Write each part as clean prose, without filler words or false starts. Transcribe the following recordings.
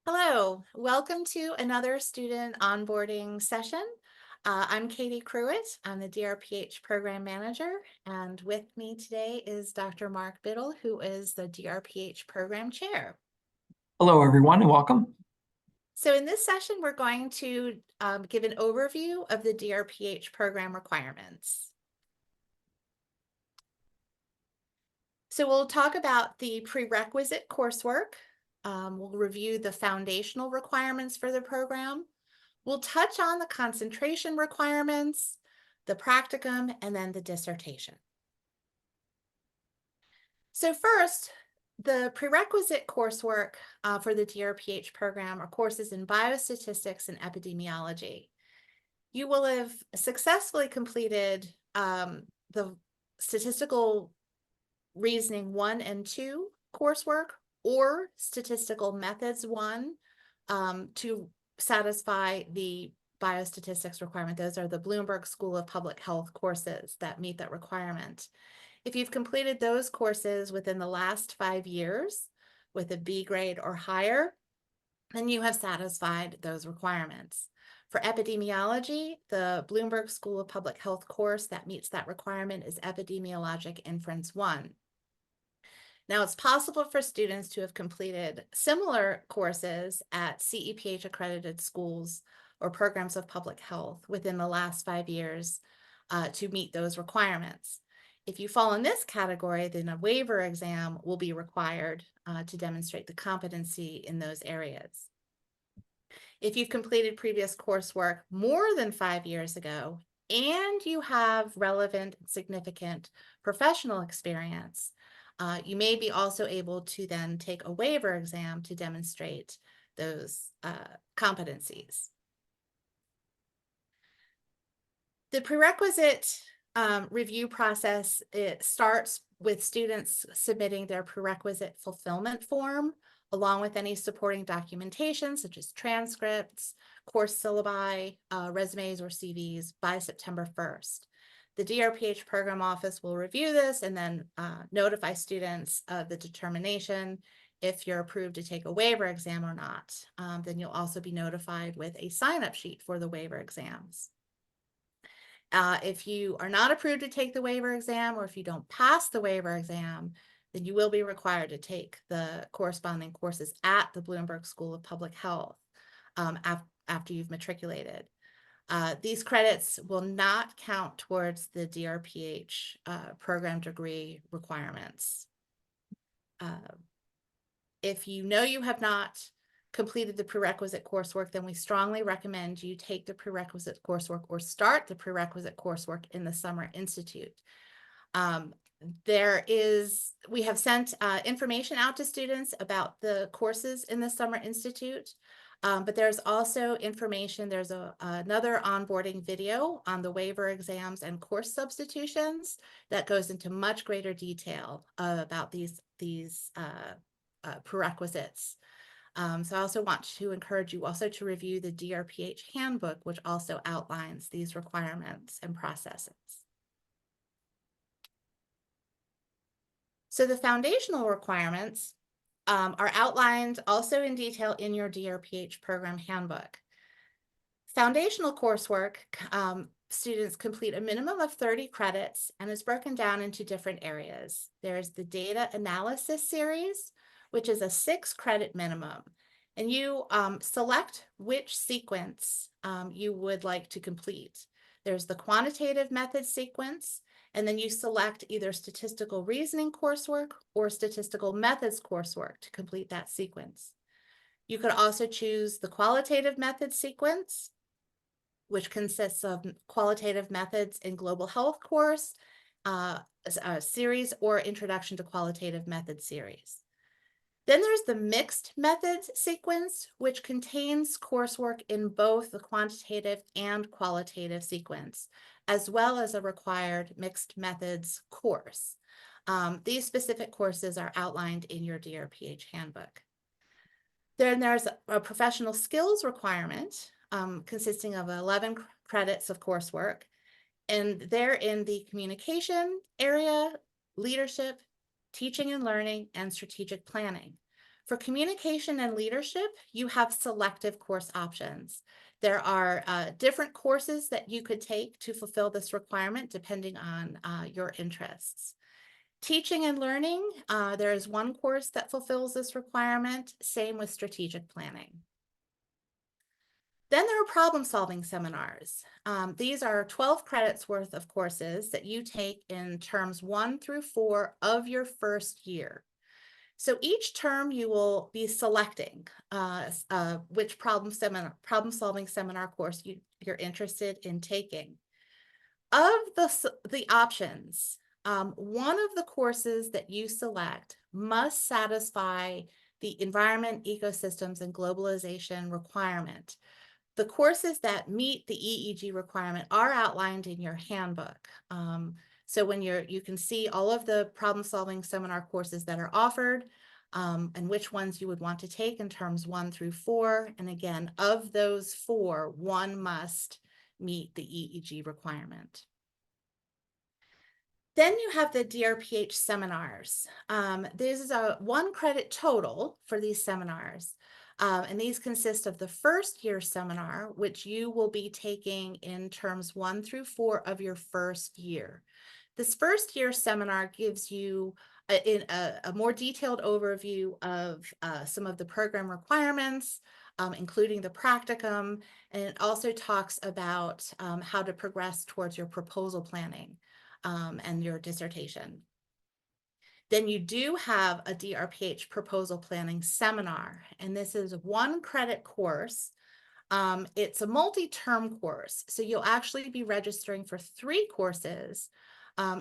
Hello, welcome to another student onboarding session. I'm Katie Pruitt. I'm the DrPH program manager, and with me today is Dr. Mark Biddle, who is the DrPH program chair. Hello, everyone, and welcome. So in this session, we're going to give an overview of the DrPH program requirements. So we'll talk about the prerequisite coursework. We'll review the foundational requirements for the program. We'll touch on the concentration requirements, the practicum, and then the dissertation. So first, the prerequisite coursework for the DrPH program are courses in biostatistics and epidemiology. You will have successfully completed the statistical reasoning 1 and 2 coursework or statistical methods 1 to satisfy the biostatistics requirement. Those are the Bloomberg School of Public Health courses that meet that requirement. If you've completed those courses within the last 5 years with a B grade or higher, then you have satisfied those requirements. For epidemiology, the Bloomberg School of Public Health course that meets that requirement is Epidemiologic Inference 1. Now, it's possible for students to have completed similar courses at CEPH accredited schools or programs of public health within the last 5 years to meet those requirements. If you fall in this category, then a waiver exam will be required to demonstrate the competency in those areas. If you've completed previous coursework more than 5 years ago and you have relevant, significant professional experience, you may be also able to then take a waiver exam to demonstrate those competencies. The prerequisite review process, it starts with students submitting their prerequisite fulfillment form, along with any supporting documentation such as transcripts, course syllabi, resumes, or CVs by September 1st. The DrPH program office will review this and then notify students of the determination if you're approved to take a waiver exam or not. Then you'll also be notified with a sign-up sheet for the waiver exams. If you are not approved to take the waiver exam, or if you don't pass the waiver exam, then you will be required to take the corresponding courses at the Bloomberg School of Public Health after you've matriculated. These credits will not count towards the DrPH program degree requirements. If you know you have not completed the prerequisite coursework, then we strongly recommend you take the prerequisite coursework or start the prerequisite coursework in the Summer Institute. We have sent information out to students about the courses in the Summer Institute, but there's also information, there's another onboarding video on the waiver exams and course substitutions that goes into much greater detail about these prerequisites. So I also want to encourage you also to review the DrPH handbook, which also outlines these requirements and processes. So the foundational requirements are outlined also in detail in your DrPH program handbook. Foundational coursework, students complete a minimum of 30 credits and is broken down into different areas. There's the data analysis series, which is a 6-credit minimum. And you select which sequence you would like to complete. There's the quantitative method sequence, and then you select either statistical reasoning coursework or statistical methods coursework to complete that sequence. You could also choose the qualitative method sequence, which consists of qualitative methods in global health course, a series, or introduction to qualitative methods series. Then there's the mixed methods sequence, which contains coursework in both the quantitative and qualitative sequence, as well as a required mixed methods course. These specific courses are outlined in your DrPH handbook. Then there's a professional skills requirement consisting of 11 credits of coursework, and they're in the communication area, leadership, teaching and learning, and strategic planning. For communication and leadership, you have selective course options. There are different courses that you could take to fulfill this requirement depending on your interests. Teaching and learning, there is one course that fulfills this requirement, same with strategic planning. Then there are problem-solving seminars. These are 12 credits worth of courses that you take in terms 1 through 4 of your first year. So each term you will be selecting which problem-solving seminar course you're interested in taking. Of the options, one of the courses that you select must satisfy the environment, ecosystems, and globalization requirement. The courses that meet the EEG requirement are outlined in your handbook. So when you can see all of the problem-solving seminar courses that are offered, and which ones you would want to take in terms 1 through 4. And again, of those 4, one must meet the EEG requirement. Then you have the DrPH seminars. This is a 1 credit total for these seminars. And these consist of the first year seminar, which you will be taking in terms 1 through 4 of your first year. This first year seminar gives you a more detailed overview of some of the program requirements, including the practicum, and it also talks about how to progress towards your proposal planning and your dissertation. Then you do have a DrPH proposal planning seminar, and this is a 1 credit course. It's a multi-term course, so you'll actually be registering for 3 courses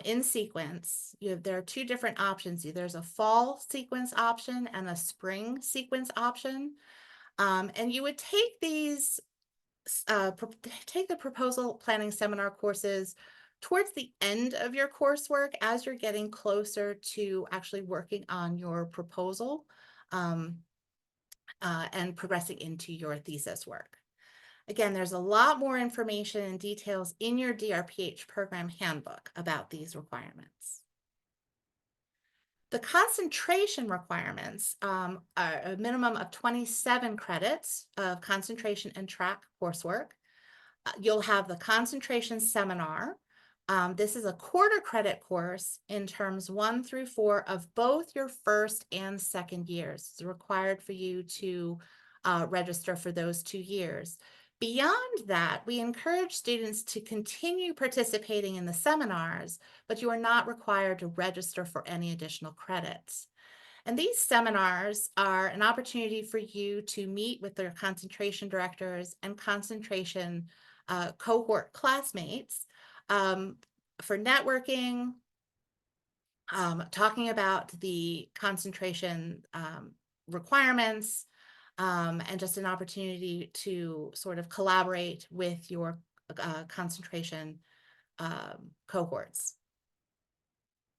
in sequence. There are 2 different options. There's a fall sequence option and a spring sequence option. And you would take these, take the proposal planning seminar courses towards the end of your coursework as you're getting closer to actually working on your proposal and progressing into your thesis work. Again, there's a lot more information and details in your DrPH program handbook about these requirements. The concentration requirements are a minimum of 27 credits of concentration and track coursework. You'll have the concentration seminar. This is a 1/4 credit course in terms 1 through 4 of both your first and second years. It's required for you to register for those 2 years. Beyond that, we encourage students to continue participating in the seminars, but you are not required to register for any additional credits. And these seminars are an opportunity for you to meet with their concentration directors and concentration cohort classmates for networking, talking about the concentration requirements, and just an opportunity to sort of collaborate with your concentration cohorts.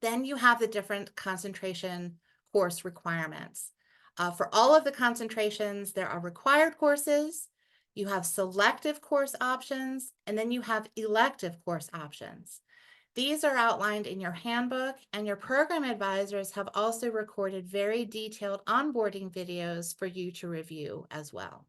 Then you have the different concentration course requirements. For all of the concentrations, there are required courses, you have selective course options, and then you have elective course options. These are outlined in your handbook, and your program advisors have also recorded very detailed onboarding videos for you to review as well.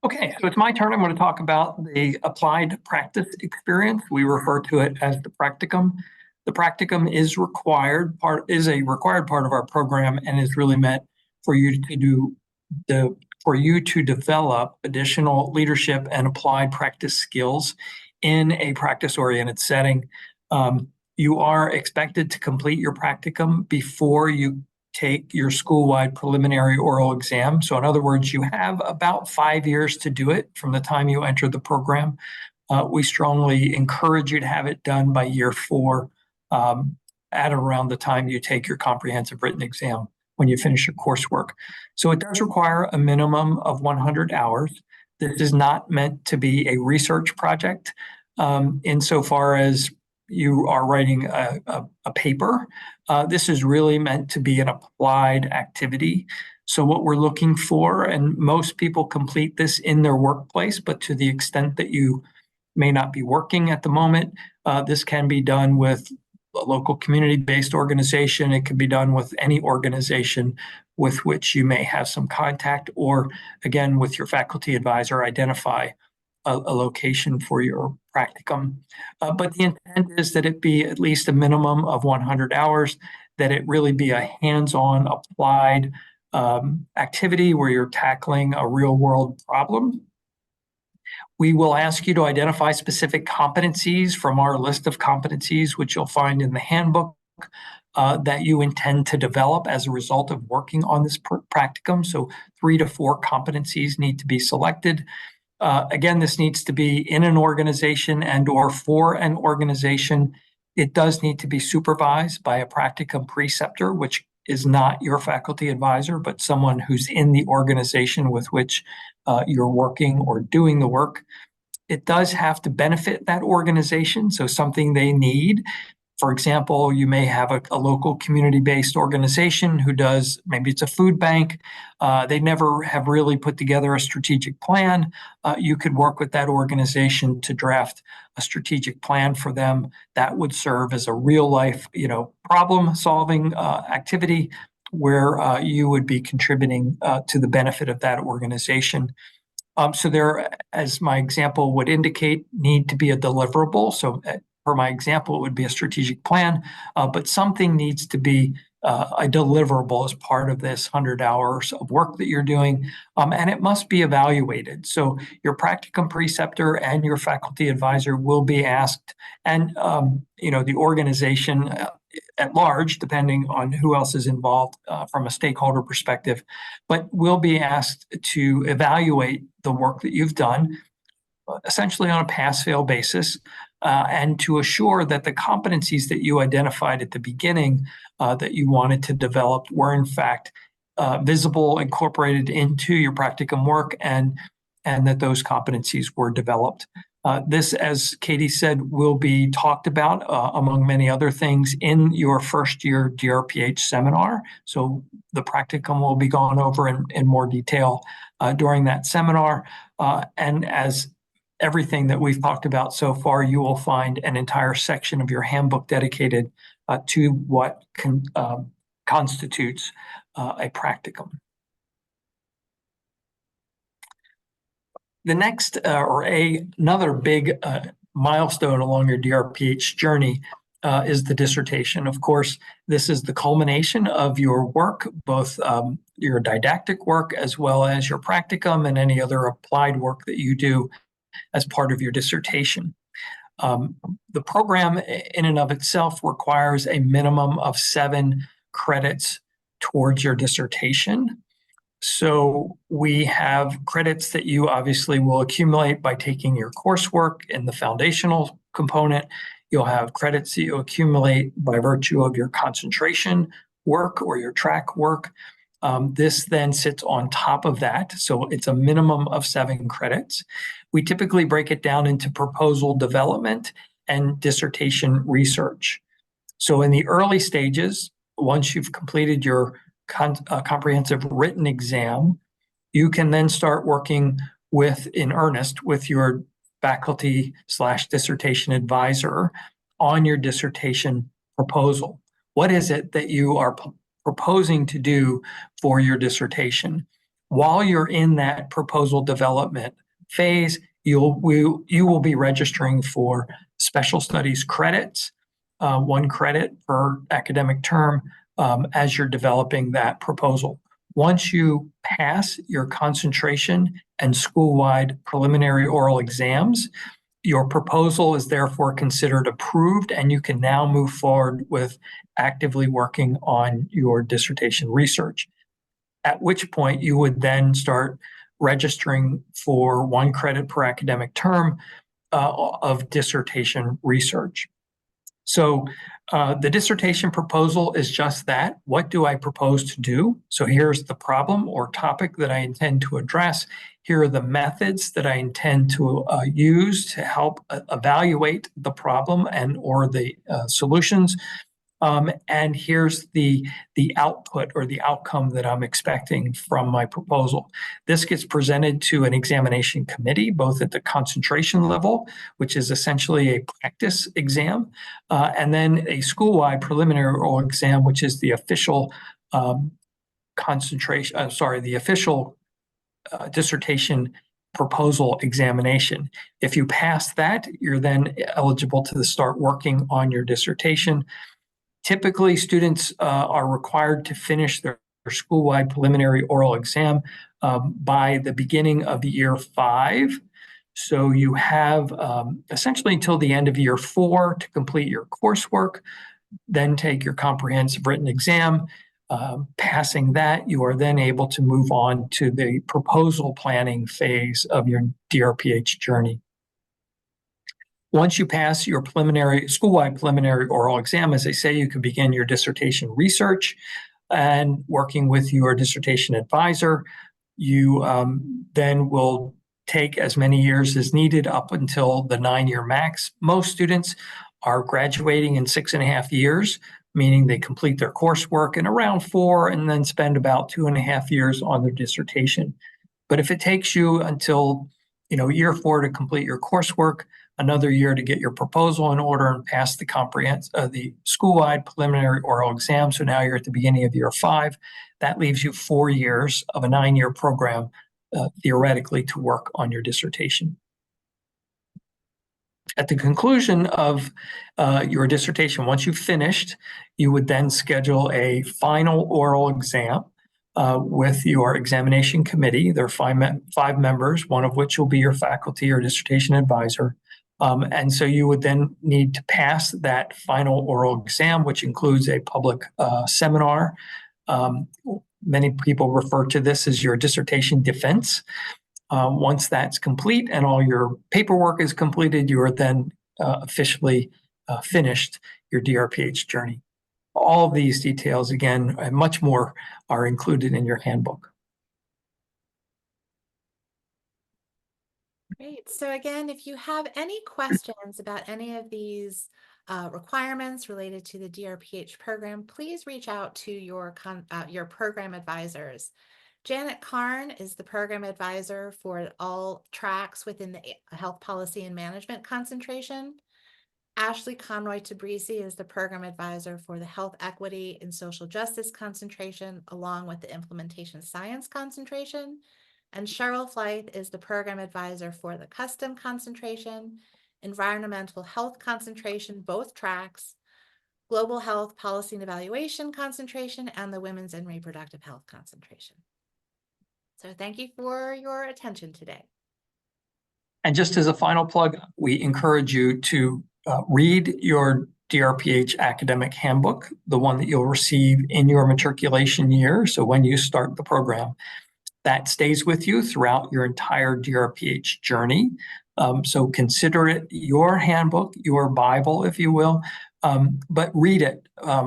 Okay, so it's my turn. I'm going to talk about the applied practice experience. We refer to it as the practicum. The practicum is a required part of our program and is really meant for you to develop additional leadership and applied practice skills in a practice-oriented setting. You are expected to complete your practicum before you take your school-wide preliminary oral exam. So in other words, you have about 5 years to do it from the time you enter the program. We strongly encourage you to have it done by year 4 at around the time you take your comprehensive written exam when you finish your coursework. So it does require a minimum of 100 hours. This is not meant to be a research project insofar as you are writing a paper. This is really meant to be an applied activity. So what we're looking for, and most people complete this in their workplace, but to the extent that you may not be working at the moment, this can be done with a local community-based organization. It can be done with any organization with which you may have some contact, or again, with your faculty advisor, identify a location for your practicum. But the intent is that it be at least a minimum of 100 hours, that it really be a hands-on applied activity where you're tackling a real-world problem. We will ask you to identify specific competencies from our list of competencies, which you'll find in the handbook, that you intend to develop as a result of working on this practicum. So 3 to 4 competencies need to be selected. Again, this needs to be in an organization and or for an organization. It does need to be supervised by a practicum preceptor, which is not your faculty advisor, but someone who's in the organization with which you're working or doing the work. It does have to benefit that organization, so something they need. For example, you may have a local community-based organization who does, maybe it's a food bank. They never have really put together a strategic plan. You could work with that organization to draft a strategic plan for them that would serve as a real life, problem-solving activity where you would be contributing to the benefit of that organization. So there, as my example would indicate, need to be a deliverable. So for my example, it would be a strategic plan, but something needs to be a deliverable as part of this 100 hours of work that you're doing, and it must be evaluated. So your practicum preceptor and your faculty advisor will be asked, and the organization at large, depending on who else is involved from a stakeholder perspective, but will be asked to evaluate the work that you've done, essentially on a pass-fail basis, and to assure that the competencies that you identified at the beginning that you wanted to develop were in fact visible, incorporated into your practicum work, and that those competencies were developed. This, as Katie said, will be talked about, among many other things, in your first year DrPH seminar. So the practicum will be gone over in more detail during that seminar. And as everything that we've talked about so far, you will find an entire section of your handbook dedicated to what constitutes a practicum. The next, another big milestone along your DrPH journey is the dissertation. Of course, this is the culmination of your work, both your didactic work as well as your practicum and any other applied work that you do as part of your dissertation. The program in and of itself requires a minimum of 7 credits towards your dissertation. So we have credits that you obviously will accumulate by taking your coursework in the foundational component. You'll have credits that you accumulate by virtue of your concentration work or your track work. This then sits on top of that. So it's a minimum of 7 credits. We typically break it down into proposal development and dissertation research. So in the early stages, once you've completed your comprehensive written exam, you can then start working in earnest with your faculty/dissertation advisor on your dissertation proposal. What is it that you are proposing to do for your dissertation? While you're in that proposal development phase, you will be registering for special studies credits, 1 credit per academic term, as you're developing that proposal. Once you pass your concentration and school-wide preliminary oral exams, your proposal is therefore considered approved, and you can now move forward with actively working on your dissertation research. At which point you would then start registering for 1 credit per academic term of dissertation research. So the dissertation proposal is just that. What do I propose to do? So here's the problem or topic that I intend to address. Here are the methods that I intend to use to help evaluate the problem and or the solutions. And here's the output or the outcome that I'm expecting from my proposal. This gets presented to an examination committee, both at the concentration level, which is essentially a practice exam, and then a school-wide preliminary oral exam, which is the official dissertation proposal examination. If you pass that, you're then eligible to start working on your dissertation. Typically, students are required to finish their school-wide preliminary oral exam by the beginning of year 5. So you have essentially until the end of year 4 to complete your coursework, then take your comprehensive written exam. Passing that, you are then able to move on to the proposal planning phase of your DrPH journey. Once you pass your school-wide preliminary oral exam, as I say, you can begin your dissertation research and working with your dissertation advisor. You then will take as many years as needed up until the 9-year max. Most students are graduating in 6.5 years, meaning they complete their coursework in around 4 and then spend about 2.5 years on their dissertation. But if it takes you until year 4 to complete your coursework, another year to get your proposal in order and pass the school-wide preliminary oral exam, so now you're at the beginning of year 5, that leaves you 4 years of a 9-year program theoretically to work on your dissertation. At the conclusion of your dissertation, once you've finished, you would then schedule a final oral exam with your examination committee. There are 5 members, one of which will be your faculty or dissertation advisor. And so you would then need to pass that final oral exam, which includes a public seminar. Many people refer to this as your dissertation defense. Once that's complete and all your paperwork is completed, you are then officially finished your DrPH journey. All of these details, again, and much more, are included in your handbook. Great. So again, if you have any questions about any of these requirements related to the DrPH program, please reach out to your program advisors. Janet Karn is the program advisor for all tracks within the health policy and management concentration. Ashley Conroy Tabrisi is the program advisor for the health equity and social justice concentration, along with the implementation science concentration. And Cheryl Fleith is the program advisor for the custom concentration, environmental health concentration, both tracks, global health policy and evaluation concentration, and the women's and reproductive health concentration. So thank you for your attention today. And just as a final plug, we encourage you to read your DrPH academic handbook, the one that you'll receive in your matriculation year. So when you start the program, that stays with you throughout your entire DrPH journey. So consider it your handbook, your Bible, if you will, but read it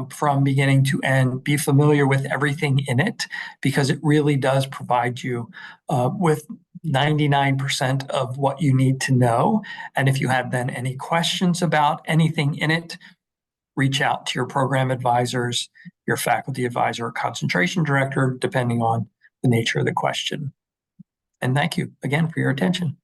from beginning to end. Be familiar with everything in it, because it really does provide you with 99% of what you need to know. And if you have then any questions about anything in it, reach out to your program advisors, your faculty advisor, or concentration director, depending on the nature of the question. And thank you again for your attention.